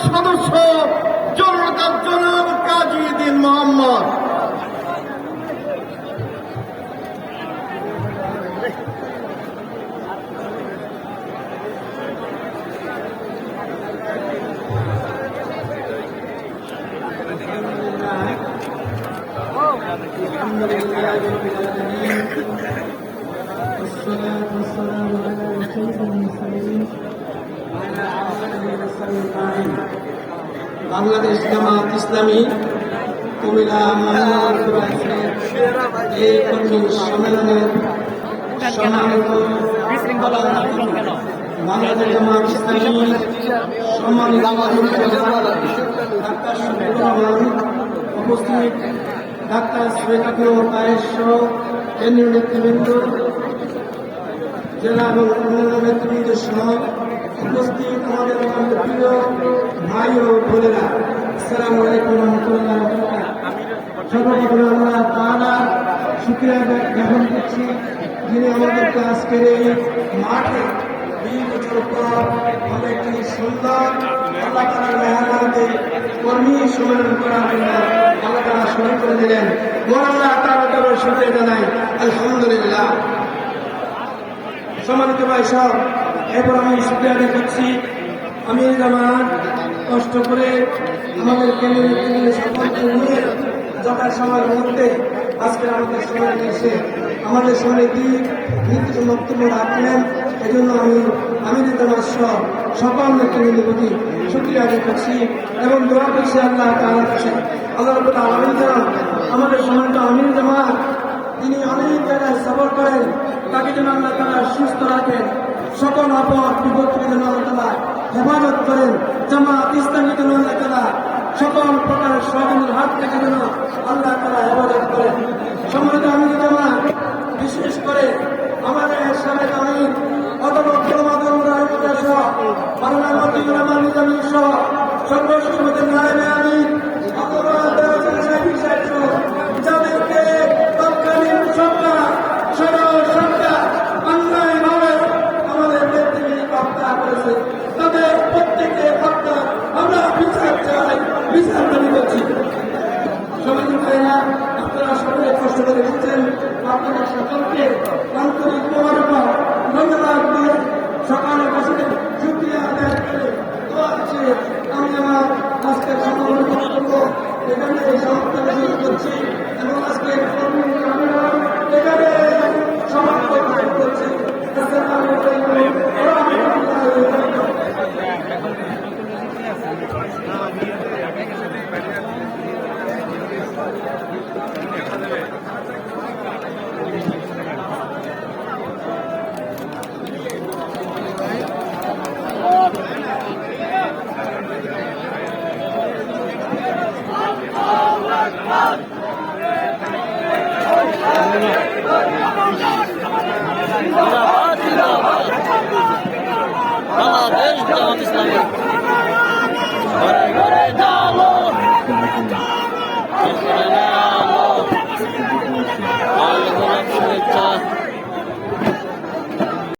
সদস্য জনাব কাজী দ্বীন মোহাম্মদ। والصلاة والسلام على سيد المرسلين وعلى آله وصحبه أجمعين। বাংলাদেশ জামাত ইসলামী কুমিল্লা এই কর্মী সম্মেলনের সম্মানিত বাংলাদেশ জামাত ইসলামী সম্মানিত উপস্থিত ডাক্তার সৈয়দ আবুল কায়েস সহ কেন্দ্রীয় নেতৃবৃন্দ, জেলা এবং অন্যান্য নেতৃবৃন্দ সহ উপস্থিত আমাদের প্রিয় ভাই ও বোনেরা, আসসালামু আলাইকুম ওয়া রাহমাতুল্লাহি ওয়া বারাকাতুহু। সর্বপ্রথমে আল্লাহ তাআলার শুকরিয়া জ্ঞাপন করছি, যিনি আমাদেরকে আজকের এই মাঠে ২০ বছর পর আমরা একটি সুন্দর আল্লাহ তাআলার মেহরবানিতে কর্মী সম্মেলন করার জন্য আল্লাহ তাআলা সুযোগ করে দিলেন। আল্লাহ তাআলার শুকরিয়া জানাই, আলহামদুলিল্লাহ। সম্মানিত ভাই সব, এরপর আমি শুকরিয়া আদায় করছি আমির জামাত কষ্ট করে আমাদের কেন্দ্রীয় সকলকে নিয়ে যথা সময়ের মধ্যে আজকে আমাদের সময় এসে আমাদের সামনে নির্দিষ্ট বক্তব্য রাখলেন। এই জন্য আমি আমির জামাত সহ সকল নেতৃবৃন্দের প্রতি শুকরিয়া আদায় করছি এবং দোয়া করছি আল্লাহ তাআলার কাছে, আল্লাহ রাব্বুল আলামিন যেন আমাদের সম্মানিত আমির জামাত, তিনি অনেক জায়গায় সফর করেন, তাকে যেন আল্লাহ তাআলা সুস্থ রাখেন, সকল আপদ বিপদ থেকে যেন আল্লাহ তাআলা হেফাজত করেন, জামাত ইসলামী যেন আল্লাহ তাআলা সকল প্রকারের ষড়যন্ত্রের হাত থেকে যেন আল্লাহ তাআলা হেফাজত করেন। সম্মানিত আমির জামাত, বিশেষ করে আমাদের সাবেক আমির অধ্যাপক গোলাম রহমতুল্লাহ সহ বাংলাদেশ উলামা নিজামী সহ সর্বসম্মতির নায়েবে আমির যাদেরকে তৎকালীন সরকার অন্যায়ভাবে আমাদের নেতৃত্বে হত্যা করেছে, তাদের প্রত্যেকের হত্যা আমরা বিচার চাই, বিচার দাবি করছি। সবাই ভাইরা, আপনারা সকলে কষ্ট করে দিচ্ছেন, আপনাদের সকলকে আন্তরিক মোবারকবাদ, ধন্যবাদ দিয়ে সকালে বসে শুকরিয়া আদায় করে দোয়া আছে। আমি আমার আজকের সমাবেশ বক্তব্য এখানে সমাপ্ত করছি এবং আজকে এখানে সমাপ্ত করছি। আসসালামু আলাইকুম ওয়া রাহমাতুল্লাহি ওয়া বারাকাতুহু। বাংলাদেশ জামাত ইসলামী